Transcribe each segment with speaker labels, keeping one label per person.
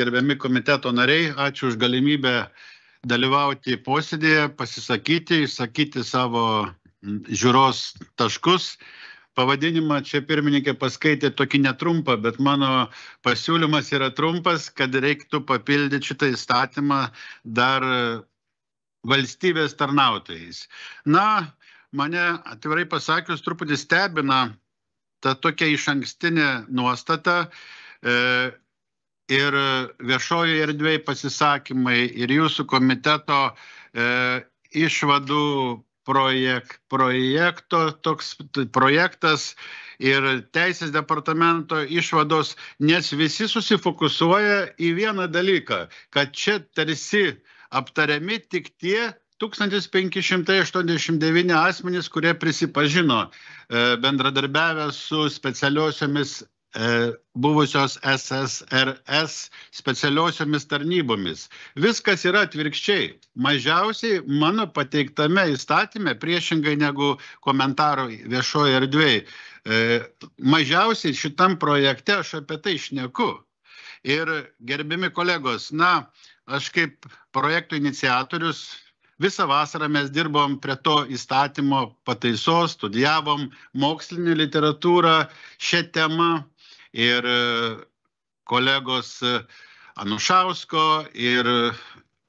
Speaker 1: Gerbiami komiteto nariai, ačiū už galimybę dalyvauti posėdėje, pasisakyti, išsakyti savo žiūros taškus. Pavadinimą čia pirmininkė paskaitė tokį netrumpą, bet mano pasiūlymas yra trumpas, kad reiktų papildyti šitą įstatymą dar valstybės tarnautojais. Na, mane atvirai pasakius truputį stebina ta tokia išankstinė nuostata ir viešojoje erdvėje pasisakymai ir jūsų komiteto išvadų projektas ir Teisės departamento išvados, nes visi susifokusuoja į vieną dalyką, kad čia tarsi aptariami tik tie 1589 asmenys, kurie prisipažino bendradarbiavę su specialiosiomis buvusios SSRS specialiosiomis tarnybomis. Viskas yra atvirkščiai. Mažiausiai mano pateiktame įstatyme, priešingai negu komentaro viešoje erdvėje, mažiausiai šitam projekte aš apie tai šneku. Ir gerbiami kolegos, na, aš kaip projekto iniciatorius visą vasarą mes dirbom prie to įstatymo pataisos, studijavom mokslinę literatūrą šią temą. Ir kolegos Anušausko, ir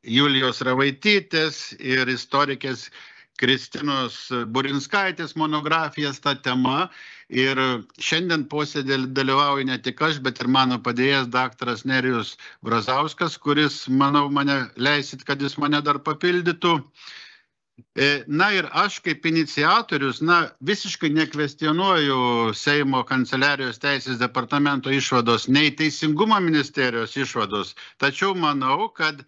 Speaker 1: Julijos Ravaitytės, ir istorikės Kristinos Burinskaitės monografijas tą temą. Ir šiandien posėdėje dalyvauja ne tik aš, bet ir mano padėjėjas daktaras Nerijus Brazauskas, kuris, manau, mane leisit, kad jis mane dar papildytų. Na ir aš kaip iniciatorius, visiškai nekvestionuoju Seimo kanceliarijos Teisės departamento išvados, nei Teisingumo ministerijos išvados, tačiau manau, kad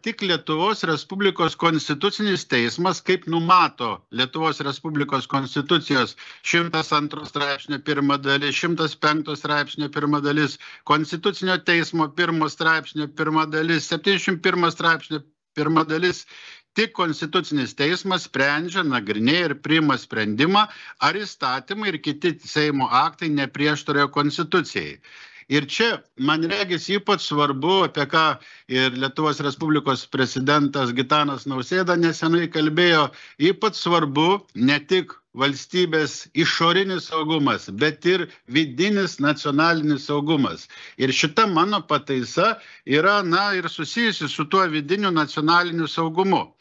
Speaker 1: tik Lietuvos Respublikos konstitucinis teismas, kaip numato Lietuvos Respublikos konstitucijos 102 straipsnio 1 dalis, 105 straipsnio 1 dalis, Konstitucinio teismo 1 straipsnio 1 dalis, 71 straipsnio 1 dalis, tik Konstitucinis teismas sprendžia, nagrinėja ir priima sprendimą, ar įstatymai ir kiti Seimo aktai neprieštarauja Konstitucijai. Ir čia, man regis, ypač svarbu, apie ką ir Lietuvos Respublikos prezidentas Gitanas Nausėda nesenai kalbėjo, ypač svarbu ne tik valstybės išorinis saugumas, bet ir vidinis nacionalinis saugumas. Ir šita mano pataisa yra, ir susijusi su tuo vidiniu nacionaliniu saugumu.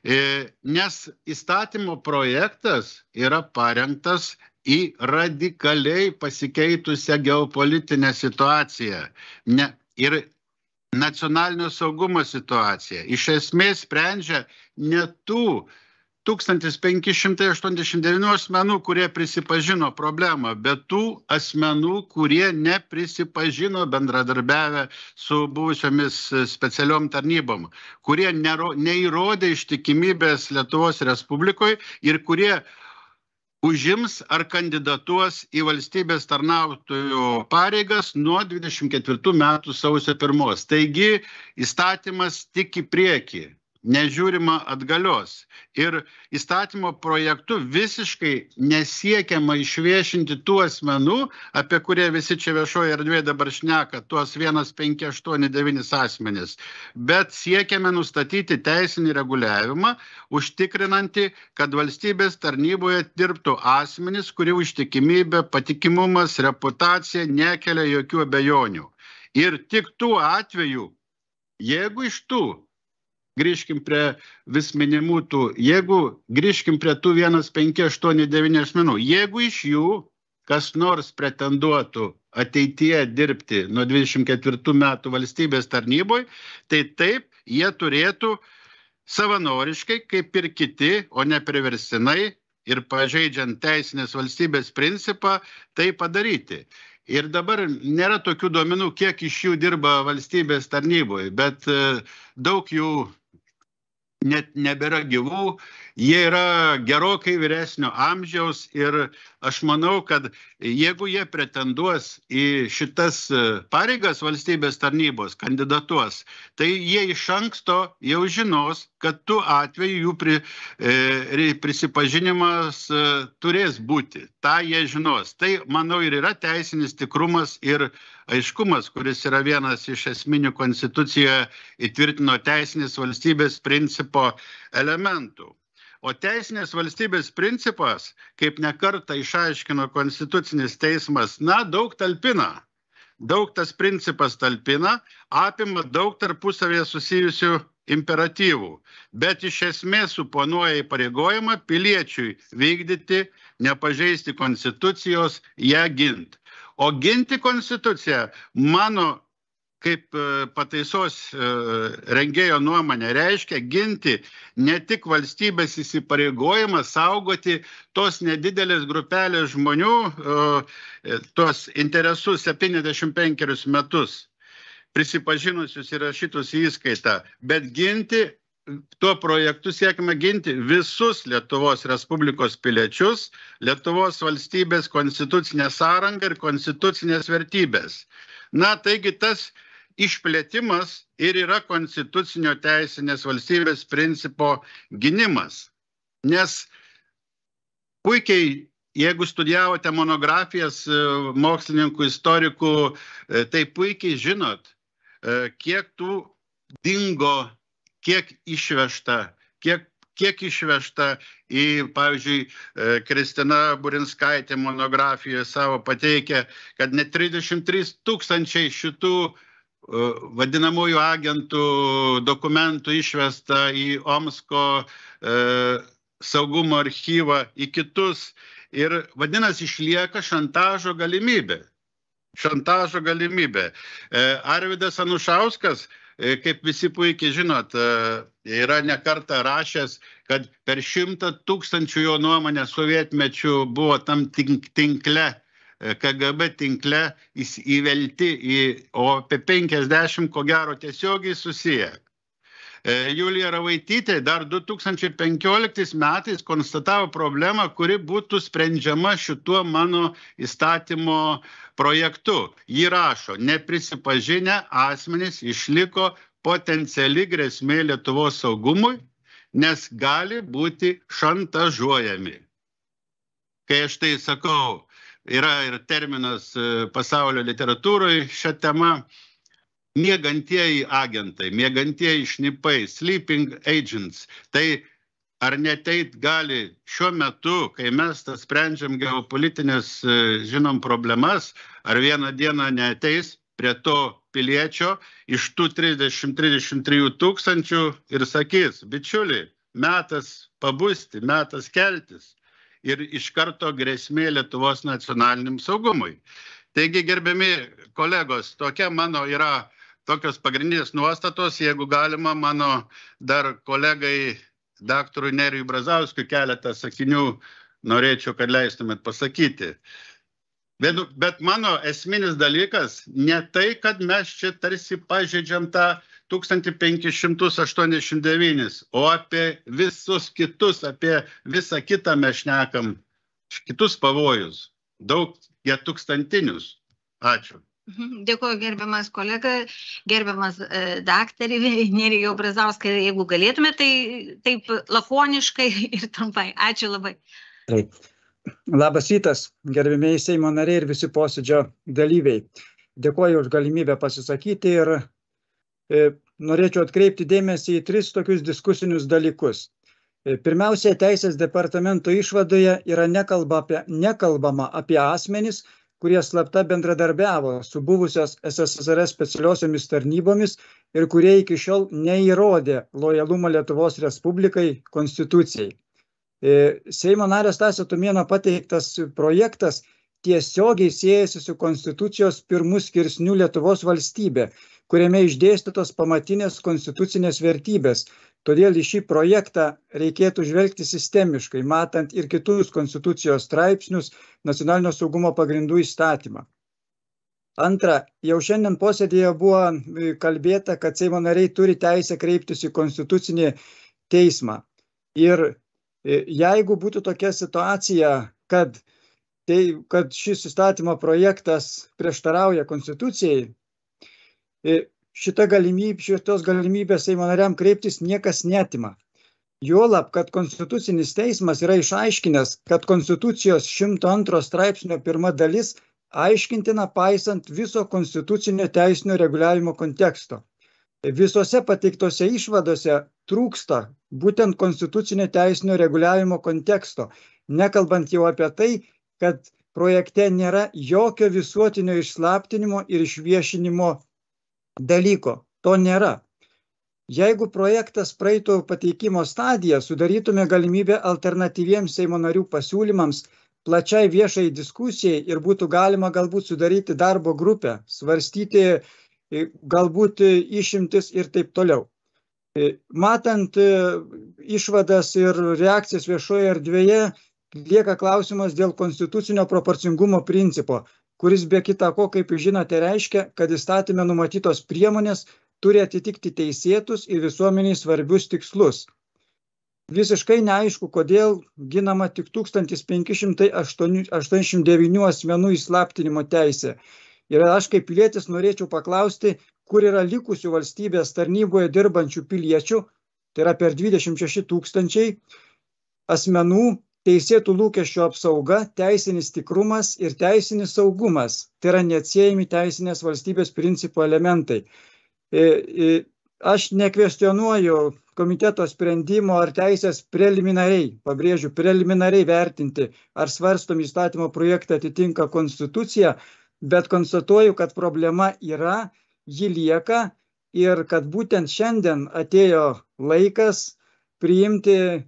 Speaker 1: Nes įstatymo projektas yra parengtas į radikaliai pasikeitusią geopolitinę situaciją ir nacionalinio saugumo situaciją. Iš esmės sprendžia ne tų 1589 asmenų, kurie prisipažino problemą, bet tų asmenų, kurie neprisipažino bendradarbiavę su buvusiomis specialiom tarnybom, kurie neįrodė ištikimybės Lietuvos Respublikoje ir kurie užims ar kandidatuos į valstybės tarnautojų pareigas nuo 24 metų sausio 1. Taigi įstatymas tik į priekį, nežiūrima atgalios. Ir įstatymo projektu visiškai nesiekiama išviešinti tų asmenų, apie kurie visi čia viešoje erdvėje dabar šneka, tuos 1589 asmenis, bet siekiame nustatyti teisinį reguliavimą, užtikrinantį, kad valstybės tarnyboje dirbtų asmenys, kurių ištikimybė, patikimumas, reputacija nekelia jokių abejonių. Ir tik tų atvejų, jeigu iš tų, grįžkim prie vis minimų tų, jeigu grįžkim prie tų 1589 asmenų, jeigu iš jų kas nors pretenduotų ateityje dirbti nuo 24 metų valstybės tarnyboje, tai taip jie turėtų savanoriškai, kaip ir kiti, o ne priverstinai ir pažeidžiant teisinės valstybės principą, tai padaryti. Ir dabar nėra tokių duomenų, kiek iš jų dirba valstybės tarnyboje, bet daug jų net nebėra gyvų, Jie yra gerokai vyresnio amžiaus ir aš manau, kad jeigu jie pretenduos į šitas pareigas valstybės tarnybos, kandidatuos, tai jie iš anksto jau žinos, kad tų atveju jų prisipažinimas turės būti. Ta jie žinos. Tai, manau, ir yra teisinis tikrumas ir aiškumas, kuris yra vienas iš esminių konstitucijoje įtvirtino teisinės valstybės principo elementų. O teisinės valstybės principas, kaip nekartą išaiškino Konstitucinis teismas, daug talpina. Daug tas principas talpina, apima daug tarpusavėje susijusių imperatyvų, bet iš esmės suponuoja įpareigojimą piliečiui vykdyti, nepažeisti konstitucijos, ją ginti. O ginti konstituciją, mano kaip pataisos rengėjo nuomonė, reiškia ginti ne tik valstybės įsipareigojimą saugoti tos nedidelės grupelės žmonių, tos interesus 75 metus prisipažinusius ir rašytus į įskaitą, bet ginti, tuo projektu siekime ginti visus Lietuvos Respublikos piliečius, Lietuvos valstybės konstitucinę sąrangą ir konstitucinės vertybės. Taigi tas išplėtimas ir yra konstitucinio teisinės valstybės principo gynimas. Nes puikiai, jeigu studijavote monografijas mokslininkų, istorikų, tai puikiai žinot, kiek tų dingo, kiek išvežta, kiek išvežta į, pavyzdžiui, Kristina Burinskaitė monografijoje savo pateikia, kad net 33 000 šitų vadinamųjų agentų dokumentų išvesta į Omsko saugumo archyvą, į kitus. Ir vadinasi, išlieka šantažo galimybė. Šantažo galimybė. Arvydas Anušauskas, kaip visi puikiai žinot, yra nekartą rašęs, kad per 100 000 jo nuomonę sovietmečių buvo tam tinkle, KGB tinkle įvelti, o apie 50 ko gero tiesiogiai susiję. Julija Ravaitytė dar 2015 metais konstatavo problemą, kuri būtų sprendžiama šituo mano įstatymo projektu. Ji rašo, neprisipažinę asmenys išliko potenciali grėsmė Lietuvos saugumui, nes gali būti šantažuojami. Kai aš tai sakau, yra ir terminas pasaulio literatūroje šią temą, miegantieji agentai, miegantieji šnipai, sleeping agents. Tai ar neteit gali šiuo metu, kai mes sprendžiam geopolitinės, žinom, problemas, ar vieną dieną neateis prie to piliečio iš tų 30-33 000 ir sakys, bičiuliai, metas pabusti, metas keltis. Ir iš karto grėsmė Lietuvos nacionaliniam saugumui. Taigi, gerbiami kolegos, tokia mano yra tokios pagrindinės nuostatos, jeigu galima, mano dar kolegai daktarui Nerijui Brazauskui keletą sakinių norėčiau, kad leistumėt pasakyti. Bet mano esminis dalykas ne tai, kad mes čia tarsi pažeidžiam tą 1589, o apie visus kitus, apie visą kitą mes šnekam, kitus pavojus, daug tūkstantinius. Ačiū.
Speaker 2: Dėkuoju, gerbiamas kolega, gerbiamas daktarė Nerijau Brazauskai, jeigu galėtume, tai taip lakoniškai ir trumpai. Ačiū labai.
Speaker 3: Labas rytas, gerbimieji Seimo nariai ir visi posėdžio dalyviai. Dėkuoju už galimybę pasisakyti ir norėčiau atkreipti dėmesį į 3 tokius diskusinius dalykus. Pirmiausia, Teisės departamento išvadoje yra nekalbama apie asmenis, kurie slapta bendradarbiavo su buvusios SSRS specialiosiomis tarnybomis ir kurie iki šiol neįrodė lojalumą Lietuvos Respublikai konstitucijai. Seimo nario Stasio Tumėno pateiktas projektas tiesiogiai siejasi su konstitucijos 1 skirsniu Lietuvos valstybė, kuriame išdėstytos pamatinės konstitucinės vertybės. Todėl į šį projektą reikėtų žvelgti sistemiškai, matant ir kitus konstitucijos straipsnius, nacionalinio saugumo pagrindų įstatymą. Antra, jau šiandien posėdėje buvo kalbėta, kad Seimo nariai turi teisę kreiptis į konstitucinį teismą. Ir Jeigu būtų tokia situacija, kad šis įstatymo projektas prieštarauja konstitucijai, šitos galimybės Seimo nariam kreiptis niekas neatima. Juolab, kad Konstitucinis teismas yra išaiškinęs, kad Konstitucijos 102 straipsnio 1 dalis aiškintina paisant viso konstitucinio teisinio reguliavimo konteksto. Visose pateiktose išvadose trūksta būtent konstitucinio teisinio reguliavimo konteksto, nekalbant jau apie tai, kad projekte nėra jokio visuotinio išslaptinimo ir išviešinimo dalyko. To nėra. Jeigu projektas praeitų pateikimo stadiją, sudarytume galimybę alternatyviems Seimo narių pasiūlymams, plačiai viešai diskusijai ir būtų galima galbūt sudaryti darbo grupę, svarstyti galbūt išimtis ir taip toliau. Matant išvadas ir reakcijas viešoje erdvėje, lieka klausimas dėl konstitucinio proporcingumo principo, kuris be kita ko, kaip žinote, reiškia, kad įstatyme numatytos priemonės turi atitikti teisėtus ir visuomeniai svarbius tikslus. Visiškai neaišku, kodėl ginama tik 1589 asmenų įslaptinimo teisė. Ir aš kaip pilietis norėčiau paklausti, kur yra likusių valstybės tarnyboje dirbančių piliečių, tai yra per 26 000 asmenų, teisėtų lūkesčių apsauga, teisinis tikrumas ir teisinis saugumas. Tai yra neatsiejami teisinės valstybės principų elementai. Aš nekvestionuoju komiteto sprendimo ar teisės preliminariai, pabrėžiu, preliminariai vertinti, ar svarstomi įstatymo projektą atitinka konstituciją, bet konstatuoju, kad problema yra, ji lieka ir kad būtent šiandien atėjo laikas priimti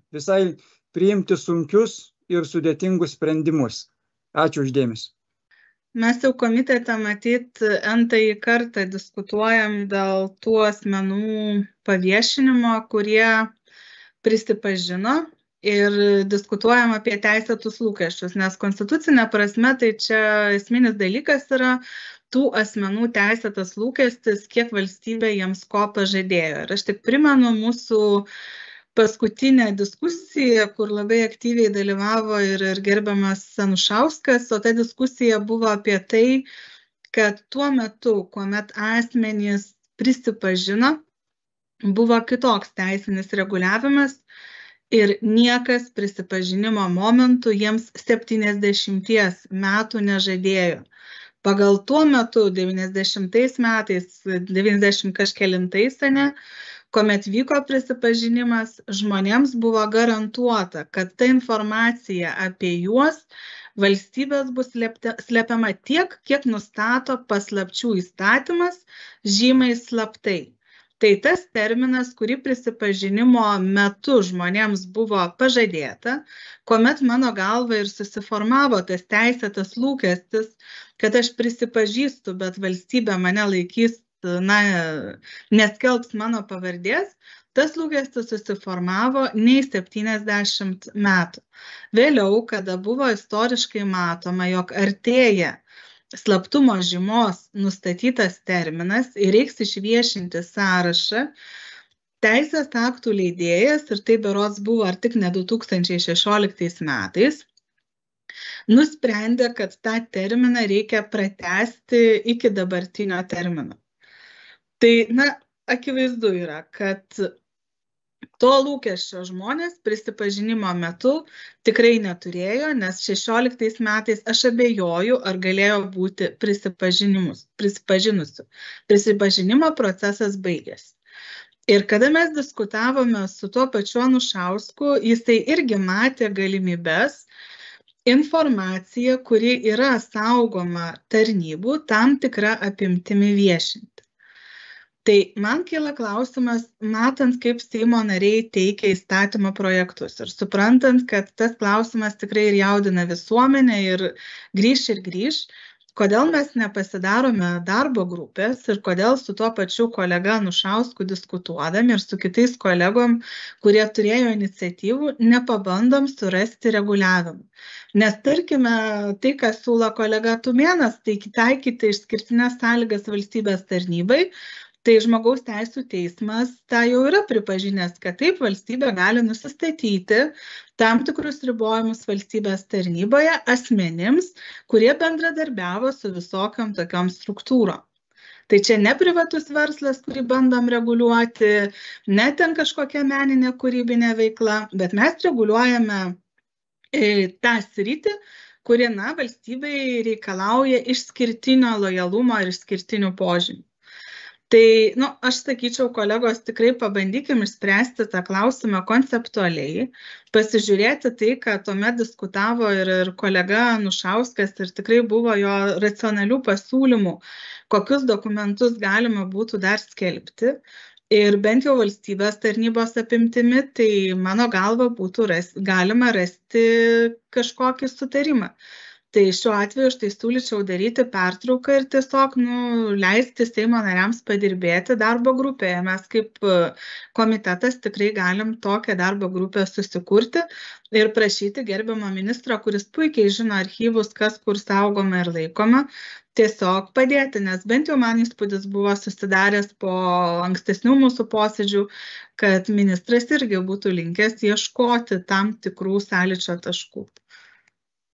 Speaker 3: sunkius ir sudėtingus sprendimus. Ačiū uždėmesi.
Speaker 4: Mes jau komitete matyt n-ąjį kartą diskutuojam dėl tų asmenų paviešinimo, kurie prisipažino ir diskutuojam apie teisėtus lūkesčius, nes konstitucinė prasme tai čia esminis dalykas yra tų asmenų teisėtas lūkestis, kiek valstybė jiems ko pažadėjo. Ir aš tik primenu mūsų paskutinę diskusiją, kur labai aktyviai dalyvavo ir gerbiamas Anušauskas, o ta diskusija buvo apie tai, kad tuo metu, kuomet asmenys prisipažino, buvo kitoks teisinis reguliavimas ir niekas prisipažinimo momentu jiems 70 metų nežadėjo. Pagal tuo metu 90 metais, 90 kažkelintais, kuomet vyko prisipažinimas, žmonėms buvo garantuota, kad ta informacija apie juos valstybės bus slepiama tiek, kiek nustato paslapčių įstatymas žymai slaptai. Tai tas terminas, kurį prisipažinimo metu žmonėms buvo pažadėta, kuomet mano galva ir susiformavo tas teisėtas lūkestis, kad aš prisipažįstu, bet valstybė mane laikys, neskelbs mano pavardės, tas lūkestis susiformavo nei 70 metų. Vėliau, kada buvo istoriškai matoma, jog artėja slaptumo žymos nustatytas terminas ir reiks išviešinti sąrašą, teisės aktų leidėjas, ir tai berods buvo ar tik ne 2016 metais, nusprendė, kad tą terminą reikia pratęsti iki dabartinio termino. Tai, akivaizdu yra, kad to lūkesčio žmonės prisipažinimo metu tikrai neturėjo, nes 16 metais aš abejoju, ar galėjo būti prisipažinusių. Prisipažinimo procesas baigėsi. Ir kada mes diskutavome su tuo pačiu Anušausku, jisai irgi matė galimybes informaciją, kuri yra saugoma tarnybų, tam tikrą apimtimi viešinti. Tai man kyla klausimas, matant, kaip Seimo nariai teikia įstatymo projektus ir suprantant, kad tas klausimas tikrai ir jaudina visuomenę ir grįš, kodėl mes nepasidarome darbo grupės ir kodėl su tuo pačiu kolega Anušausku diskutuodami ir su kitais kolegom, kurie turėjo iniciatyvų, nepabandom surasti reguliavimą. Nes tarkime, tai, kas siūlo kolega Tumėnas, tai taikyti išskirtinės sąlygas valstybės tarnybai, Tai žmogaus teisų teismas tą jau yra pripažinęs, kad taip valstybė gali nusistatyti tam tikrus ribojimus valstybės tarnyboje asmenims, kurie bendradarbiavo su visokiom tokiom struktūrom. Tai čia ne privatus verslas, kurį bandom reguliuoti, ne ten kažkokia meninė kūrybinė veikla, bet mes reguliuojame tą sritį, kuri, valstybei reikalauja išskirtinio lojalumo ir išskirtinių požymių. Tai, aš sakyčiau, kolegos, tikrai pabandykim išspręsti tą klausimą konceptualiai, pasižiūrėti tai, ką tuomet diskutavo ir kolega Anušauskas, ir tikrai buvo jo racionalių pasiūlymų, kokius dokumentus galima būtų dar skelbti. Ir bent jau valstybės tarnybos apimtimi, tai mano galva būtų galima rasti kažkokį sutarimą. Tai šiuo atveju aš siūlyčiau daryti pertrauką ir tiesiog leisti Seimo nariams padirbėti darbo grupėje. Mes kaip komitetas tikrai galim tokią darbo grupę susikurti ir prašyti gerbiamo ministro, kuris puikiai žino archyvus, kas kur saugoma ir laikoma, tiesiog padėti, nes bent jau man įspūdis buvo susidaręs po ankstesnių mūsų posėdžių, kad ministras irgi būtų linkęs ieškoti tam tikrų sąlyčio taškų.